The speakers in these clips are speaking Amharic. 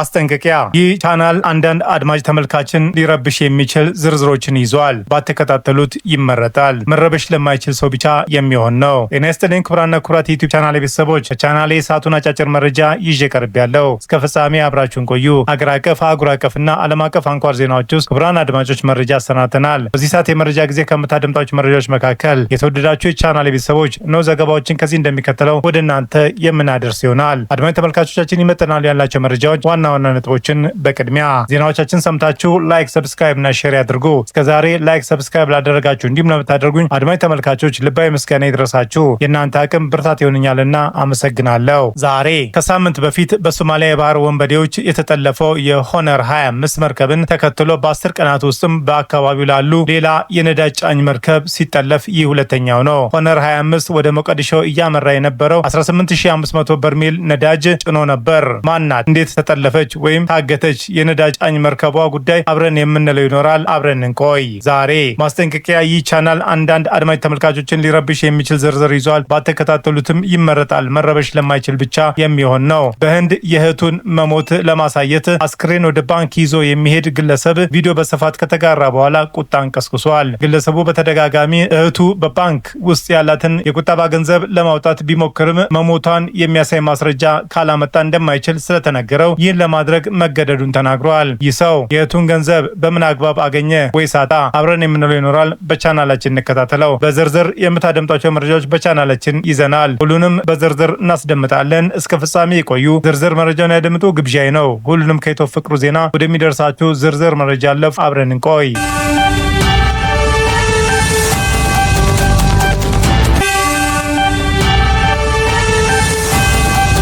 ማስጠንቀቂያ፣ ይህ ቻናል አንዳንድ አድማጭ ተመልካችን ሊረብሽ የሚችል ዝርዝሮችን ይዟል። ባትከታተሉት ይመረጣል። መረበሽ ለማይችል ሰው ብቻ የሚሆን ነው። ጤና ይስጥልኝ ክቡራንና ክቡራት የዩቲዩብ ቻናል ቤተሰቦች፣ በቻናሌ ሰዓቱን አጫጭር መረጃ ይዤ ቀርቤያለሁ። እስከ ፍጻሜ አብራችሁን ቆዩ። አገር አቀፍ፣ አህጉር አቀፍና ዓለም አቀፍ አንኳር ዜናዎች ውስጥ ክቡራን አድማጮች መረጃ አሰናድተናል። በዚህ ሰዓት የመረጃ ጊዜ ከምታደምጧቸው መረጃዎች መካከል የተወደዳችሁ የቻናሌ ቤተሰቦች ነው ዘገባዎችን ከዚህ እንደሚከተለው ወደ እናንተ የምናደርስ ይሆናል። አድማጭ ተመልካቾቻችን ይመጥናሉ ያላቸው መረጃዎች ዋና ዋና ነጥቦችን በቅድሚያ ዜናዎቻችን ሰምታችሁ ላይክ፣ ሰብስክራይብ እና ሼር ያድርጉ። እስከዛሬ ላይክ፣ ሰብስክራይብ ላደረጋችሁ እንዲሁም ለምታደርጉኝ አድማጭ ተመልካቾች ልባዊ ምስጋና ይድረሳችሁ። የእናንተ አቅም ብርታት ይሆንኛልና አመሰግናለሁ። ዛሬ ከሳምንት በፊት በሶማሊያ የባህር ወንበዴዎች የተጠለፈው የሆነር 25 መርከብን ተከትሎ በ10 ቀናት ውስጥም በአካባቢው ላሉ ሌላ የነዳጅ ጫኝ መርከብ ሲጠለፍ ይህ ሁለተኛው ነው። ሆነር 25 ወደ ሞቃዲሾ እያመራ የነበረው 18500 በርሜል ነዳጅ ጭኖ ነበር። ማናት? እንዴት ተጠለፈች ወይም ታገተች? የነዳጅ ጫኝ መርከቧ ጉዳይ አብረን የምንለው ይኖራል። አብረን እንቆይ። ዛሬ ማስጠንቀቂያ፣ ይህ ቻናል አንዳንድ አድማጭ ተመልካቾችን ሊረብሽ የሚችል ዝርዝር ይዟል። ባትከታተሉትም ይመረጣል። መረበሽ ለማይችል ብቻ የሚሆን ነው። በህንድ የእህቱን መሞት ለማሳየት አስክሬን ወደ ባንክ ይዞ የሚሄድ ግለሰብ ቪዲዮ በስፋት ከተጋራ በኋላ ቁጣን ቀስቅሷል። ግለሰቡ በተደጋጋሚ እህቱ በባንክ ውስጥ ያላትን የቁጠባ ገንዘብ ለማውጣት ቢሞክርም መሞቷን የሚያሳይ ማስረጃ ካላመጣ እንደማይችል ስለተነገረው ይህን ለማድረግ መገደዱን ተናግሯል። ይህ ሰው የእህቱን ገንዘብ በምን አግባብ አገኘ ወይስ አጣ? አብረን የምንለው ይኖራል። በቻናላችን እንከታተለው። በዝርዝር የምታደምጧቸው መረጃዎች በቻናላችን ይዘናል። ሁሉንም በዝርዝር እናስደምጣለን። እስከ ፍጻሜ የቆዩ ዝርዝር መረጃውን ያደምጡ ግብዣይ ነው። ሁሉንም ከኢትዮ ፍቅሩ ዜና ወደሚደርሳችሁ ዝርዝር መረጃ አለፍ። አብረን እንቆይ።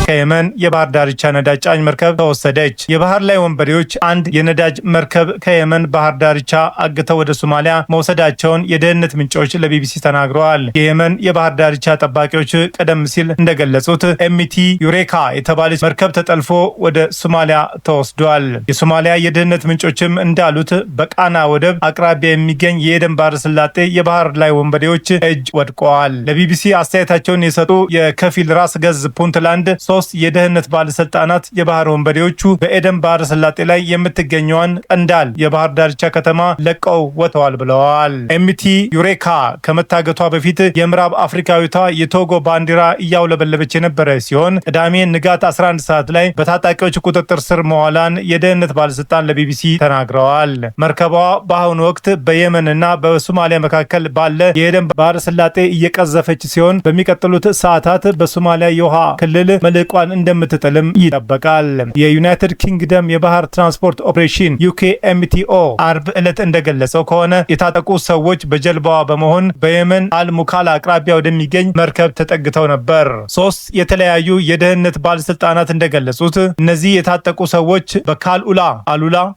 ከየመን የባህር ዳርቻ ነዳጅ ጫኝ መርከብ ተወሰደች። የባህር ላይ ወንበዴዎች አንድ የነዳጅ መርከብ ከየመን ባህር ዳርቻ አግተው ወደ ሶማሊያ መውሰዳቸውን የደህንነት ምንጮች ለቢቢሲ ተናግረዋል። የየመን የባህር ዳርቻ ጠባቂዎች ቀደም ሲል እንደገለጹት ኤምቲ ዩሬካ የተባለች መርከብ ተጠልፎ ወደ ሶማሊያ ተወስዷል። የሶማሊያ የደህንነት ምንጮችም እንዳሉት በቃና ወደብ አቅራቢያ የሚገኝ የኤደን ባህረ ሰላጤ የባህር ላይ ወንበዴዎች እጅ ወድቀዋል። ለቢቢሲ አስተያየታቸውን የሰጡ የከፊል ራስ ገዝ ፑንትላንድ ሶስት የደህንነት ባለስልጣናት የባህር ወንበዴዎቹ በኤደን ባህረ ሰላጤ ላይ የምትገኘዋን ቀንዳል የባህር ዳርቻ ከተማ ለቀው ወጥተዋል ብለዋል። ኤምቲ ዩሬካ ከመታገቷ በፊት የምዕራብ አፍሪካዊቷ የቶጎ ባንዲራ እያውለበለበች የነበረ ሲሆን ቅዳሜ ንጋት 11 ሰዓት ላይ በታጣቂዎች ቁጥጥር ስር መዋላን የደህንነት ባለስልጣን ለቢቢሲ ተናግረዋል። መርከቧ በአሁኑ ወቅት በየመንና በሶማሊያ መካከል ባለ የኤደን ባህረ ሰላጤ እየቀዘፈች ሲሆን በሚቀጥሉት ሰዓታት በሶማሊያ የውሃ ክልል መልቋን እንደምትጥልም ይጠበቃል። የዩናይትድ ኪንግደም የባህር ትራንስፖርት ኦፕሬሽን ዩኬኤምቲኦ አርብ ዕለት እንደገለጸው ከሆነ የታጠቁ ሰዎች በጀልባዋ በመሆን በየመን አልሙካላ አቅራቢያ ወደሚገኝ መርከብ ተጠግተው ነበር። ሶስት የተለያዩ የደህንነት ባለስልጣናት እንደገለጹት እነዚህ የታጠቁ ሰዎች በካልኡላ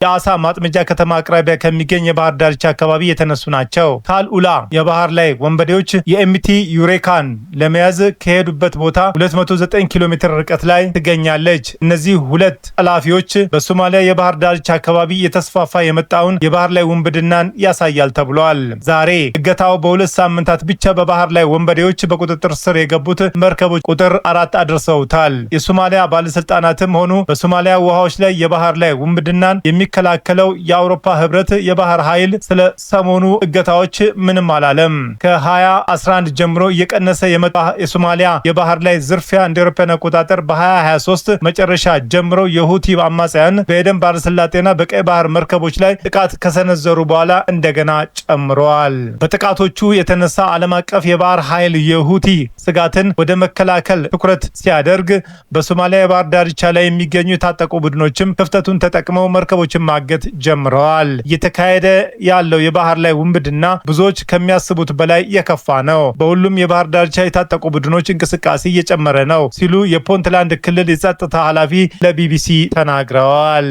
የአሳ ማጥመጃ ከተማ አቅራቢያ ከሚገኝ የባህር ዳርቻ አካባቢ የተነሱ ናቸው። ካልኡላ የባህር ላይ ወንበዴዎች የኤምቲ ዩሬካን ለመያዝ ከሄዱበት ቦታ 209 ኪሎ ሜትር ርቀት ላይ ትገኛለች። እነዚህ ሁለት ጠላፊዎች በሶማሊያ የባህር ዳርቻ አካባቢ የተስፋፋ የመጣውን የባህር ላይ ውንብድናን ያሳያል ተብሏል። ዛሬ እገታው በሁለት ሳምንታት ብቻ በባህር ላይ ወንበዴዎች በቁጥጥር ስር የገቡት መርከቦች ቁጥር 4 አድርሰውታል። የሶማሊያ ባለስልጣናትም ሆኑ በሶማሊያ ውሃዎች ላይ የባህር ላይ ውንብድናን የሚከላከለው የአውሮፓ ህብረት የባህር ኃይል ስለ ሰሞኑ እገታዎች ምንም አላለም። ከ2011 ጀምሮ እየቀነሰ የመጣ የሶማሊያ የባህር ላይ ዝርፊያ እንደ አውሮፓውያን አቆጣጠር በ2023 መጨረሻ ጀምሮ የሁቲ አማጽያን በኤደን ባህረ ሰላጤና በቀይ ባህር መርከቦች ላይ ጥቃት ከሰነዘሩ በኋላ እንደገና ጨምረዋል። በጥቃቶቹ የተነሳ ዓለም አቀፍ የባህር ኃይል የሁቲ ስጋትን ወደ መከላከል ትኩረት ሲያደርግ በሶማሊያ የባህር ዳርቻ ላይ የሚገኙ የታጠቁ ቡድኖችም ክፍተቱን ተጠቅመው መርከቦችን ማገት ጀምረዋል። እየተካሄደ ያለው የባህር ላይ ውንብድና ብዙዎች ከሚያስቡት በላይ የከፋ ነው። በሁሉም የባህር ዳርቻ የታጠቁ ቡድኖች እንቅስቃሴ እየጨመረ ነው ሲሉ የፑንትላንድ ክልል የጸጥታ ኃላፊ ለቢቢሲ ተናግረዋል።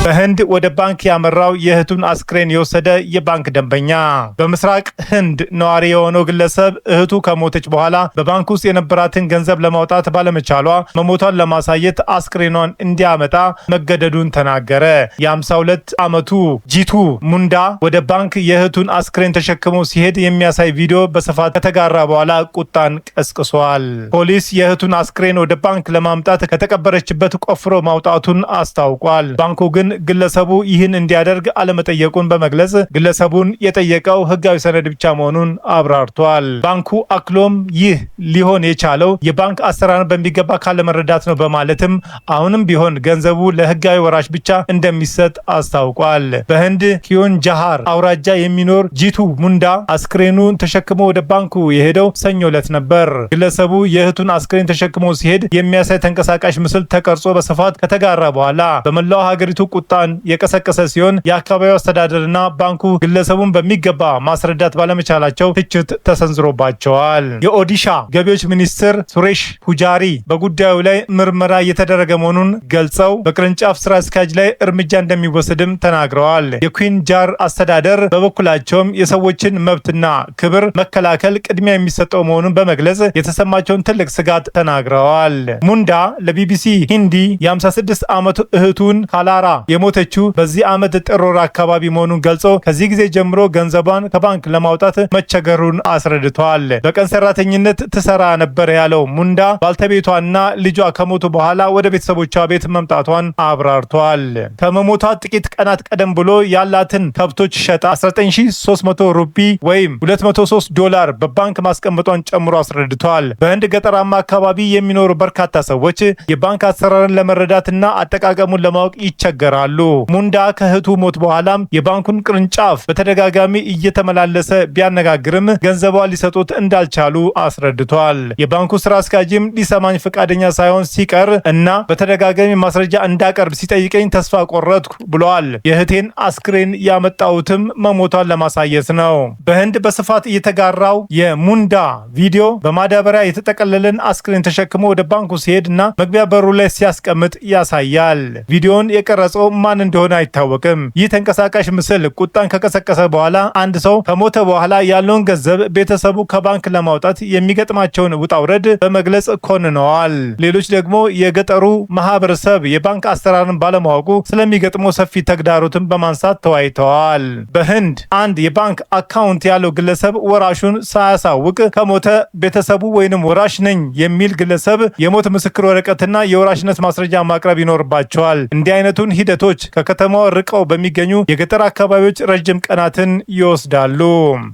በህንድ ወደ ባንክ ያመራው የእህቱን አስክሬን የወሰደ የባንክ ደንበኛ። በምስራቅ ህንድ ነዋሪ የሆነው ግለሰብ እህቱ ከሞተች በኋላ በባንክ ውስጥ የነበራትን ገንዘብ ለማውጣት ባለመቻሏ መሞቷን ለማሳየት አስክሬኗን እንዲያመጣ መገደዱን ተናገረ። የ52 ዓመቱ ጂቱ ሙንዳ ወደ ባንክ የእህቱን አስክሬን ተሸክሞ ሲሄድ የሚያሳይ ቪዲዮ በስፋት ከተጋራ በኋላ ቁጣን ቀስቅሷል። ፖሊስ የእህቱን አስክሬን ወደ ባንክ ለማምጣት ከተቀበረችበት ቆፍሮ ማውጣቱን አስታውቋል። ባንኩ ግን ግለሰቡ ይህን እንዲያደርግ አለመጠየቁን በመግለጽ ግለሰቡን የጠየቀው ህጋዊ ሰነድ ብቻ መሆኑን አብራርቷል። ባንኩ አክሎም ይህ ሊሆን የቻለው የባንክ አሰራርን በሚገባ ካለመረዳት ነው በማለትም አሁንም ቢሆን ገንዘቡ ለህጋዊ ወራሽ ብቻ እንደሚሰጥ አስታውቋል። በህንድ ኪዮንጃሃር አውራጃ የሚኖር ጂቱ ሙንዳ አስክሬኑን ተሸክሞ ወደ ባንኩ የሄደው ሰኞ ዕለት ነበር። ግለሰቡ የእህቱን አስክሬን ተሸክሞ ሲሄድ የሚያሳይ ተንቀሳቃሽ ምስል ተቀርጾ በስፋት ከተጋራ በኋላ በመላው ሀገሪቱ ቁጣን የቀሰቀሰ ሲሆን የአካባቢው አስተዳደርና ባንኩ ግለሰቡን በሚገባ ማስረዳት ባለመቻላቸው ትችት ተሰንዝሮባቸዋል። የኦዲሻ ገቢዎች ሚኒስትር ሱሬሽ ፑጃሪ በጉዳዩ ላይ ምርመራ እየተደረገ መሆኑን ገልጸው በቅርንጫፍ ስራ አስኪያጅ ላይ እርምጃ እንደሚወሰድም ተናግረዋል። የኩዊንጃር አስተዳደር በበኩላቸውም የሰዎችን መብትና ክብር መከላከል ቅድሚያ የሚሰጠው መሆኑን በመግለጽ የተሰማቸውን ትልቅ ስጋት ተናግረዋል። ሙንዳ ለቢቢሲ ሂንዲ የ56 ዓመቱ እህቱን ካላራ የሞተችው በዚህ ዓመት ጥር ወር አካባቢ መሆኑን ገልጾ ከዚህ ጊዜ ጀምሮ ገንዘቧን ከባንክ ለማውጣት መቸገሩን አስረድቷል። በቀን ሰራተኝነት ትሰራ ነበር ያለው ሙንዳ ባልተቤቷና ልጇ ከሞቱ በኋላ ወደ ቤተሰቦቿ ቤት መምጣቷን አብራርቷል። ከመሞቷ ጥቂት ቀናት ቀደም ብሎ ያላትን ከብቶች ሸጣ 19300 ሩፒ ወይም $203 በባንክ ማስቀመጧን ጨምሮ አስረድቷል። በህንድ ገጠራማ አካባቢ የሚኖሩ በርካታ ሰዎች የባንክ አሰራርን ለመረዳትና አጠቃቀሙን ለማወቅ ይቸገራሉ። ሙንዳ ከእህቱ ሞት በኋላም የባንኩን ቅርንጫፍ በተደጋጋሚ እየተመላለሰ ቢያነጋግርም ገንዘቧን ሊሰጡት እንዳልቻሉ አስረድቷል። የባንኩ ስራ አስኪያጅም ሊሰማኝ ፈቃደኛ ሳይሆን ሲቀር እና በተደጋጋሚ ማስረጃ እንዳቀርብ ሲጠይቀኝ ተስፋ ቆረጥኩ ብለዋል። የእህቴን አስክሬን ያመጣሁትም መሞቷን ለማሳየት ነው። በህንድ በስፋት እየተጋራው የሙንዳ ቪዲዮ በማዳበሪያ የተጠቀለለን አስክሬን ተሸክሞ ወደ ባንኩ ሲሄድ እና መግቢያ በሩ ላይ ሲያስቀምጥ ያሳያል። ቪዲዮን የቀረጸው ማን እንደሆነ አይታወቅም። ይህ ተንቀሳቃሽ ምስል ቁጣን ከቀሰቀሰ በኋላ አንድ ሰው ከሞተ በኋላ ያለውን ገንዘብ ቤተሰቡ ከባንክ ለማውጣት የሚገጥማቸውን ውጣ ውረድ በመግለጽ ኮንነዋል። ሌሎች ደግሞ የገጠሩ ማህበረሰብ የባንክ አሰራርን ባለማወቁ ስለሚገጥመው ሰፊ ተግዳሮትን በማንሳት ተወያይተዋል። በህንድ አንድ የባንክ አካውንት ያለው ግለሰብ ወራሹን ሳያሳውቅ ከሞተ ቤተሰቡ ወይንም ወራሽ ነኝ የሚል ግለሰብ የሞት ምስክር ወረቀትና የወራሽነት ማስረጃ ማቅረብ ይኖርባቸዋል። እንዲህ አይነቱን ሂደቶች ከከተማው ርቀው በሚገኙ የገጠር አካባቢዎች ረጅም ቀናትን ይወስዳሉ።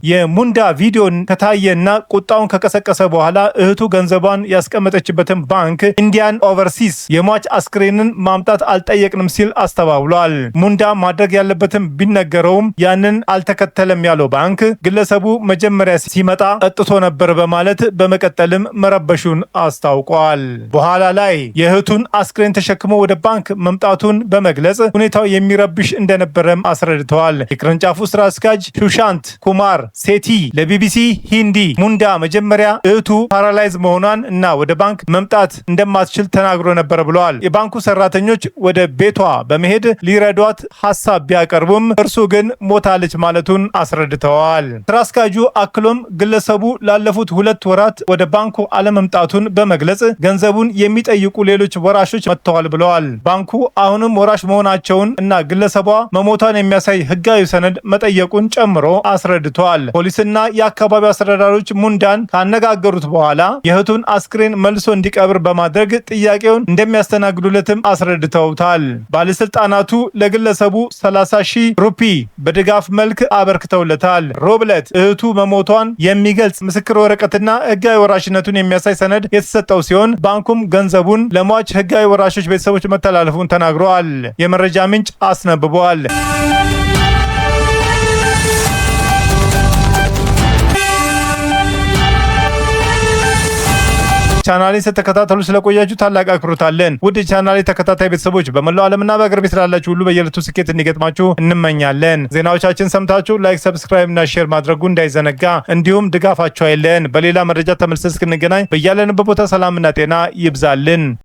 የሙንዳ ቪዲዮን ከታየና ቁጣውን ከቀሰቀሰ በኋላ እህቱ ገንዘቧን ያስቀመጠችበትን ባንክ ኢንዲያን ኦቨርሲስ የሟች አስክሬንን ማምጣት አልጠየቅንም ሲል አስተባብሏል። ሙንዳ ማድረግ ያለበትን ቢነገረውም ያንን አልተከተለም ያለው ባንክ ግለሰቡ መጀመሪያ ሲመጣ ጠጥቶ ነበር በማለት በመቀጠልም መረበሹን አስታውቋል። በኋላ ላይ የእህቱን አስክሬን ተሸክሞ ወደ ባንክ መምጣቱን በመግለጽ ሁኔታው የሚረብሽ እንደነበረም አስረድተዋል። የቅርንጫፉ ስራ አስኪያጅ ሹሻንት ኩማር ሴቲ ለቢቢሲ ሂንዲ ሙንዳ መጀመሪያ እህቱ ፓራላይዝ መሆኗን እና ወደ ባንክ መምጣት እንደማትችል ተናግሮ ነበር ብለዋል። የባንኩ ሰራተኞች ወደ ቤቷ በመሄድ ሊረዷት ሀሳብ ቢያቀርቡም እርሱ ግን ሞታለች ማለቱን አስረድተዋል። ስራ አስኪያጁ አክሎም ግለሰቡ ላለፉት 2 ወራት ወደ ባንኩ አለመምጣቱን በመግለጽ ገንዘቡን የሚጠይቁ ሌሎች ወራሾች መጥተዋል ብለዋል። ባንኩ አሁንም ወራሽ መሆናቸውን እና ግለሰቧ መሞቷን የሚያሳይ ህጋዊ ሰነድ መጠየቁን ጨምሮ አስረድተዋል። ፖሊስና የአካባቢው አስተዳዳሪዎች ሙንዳን ካነጋገሩት በኋላ የእህቱን አስክሬን መልሶ እንዲቀብር በማድረግ ጥያቄውን እንደሚያስተናግዱለትም አስረድተውታል። ባለስልጣናቱ ለግለሰቡ 30,000 ሩፒ በድጋፍ መልክ አበርክተውለታል። ሮብለት እህቱ መሞቷን የሚገልጽ ምስክር ወረቀትና ህጋዊ ወራሽነቱን የሚያሳይ ሰነድ የተሰጠው ሲሆን ባንኩም ገንዘቡን ለሟች ህጋዊ ወራሾች ቤተሰቦች መተላለፉን ተናግረዋል። የመረጃ ምንጭ አስነብበዋል። ቻናሌን ስትከታተሉ ስለቆያችሁ ታላቅ አክብሮት አለን። ውድ ቻናሌ ተከታታይ ቤተሰቦች በመላው ዓለምና በአገር ቤት ላላችሁ ሁሉ በየዕለቱ ስኬት እንዲገጥማችሁ እንመኛለን። ዜናዎቻችን ሰምታችሁ ላይክ፣ ሰብስክራይብ እና ሼር ማድረጉ እንዳይዘነጋ፣ እንዲሁም ድጋፋችሁ አይለን። በሌላ መረጃ ተመልሰን እስክንገናኝ በያለንበት ቦታ ሰላምና ጤና ይብዛልን።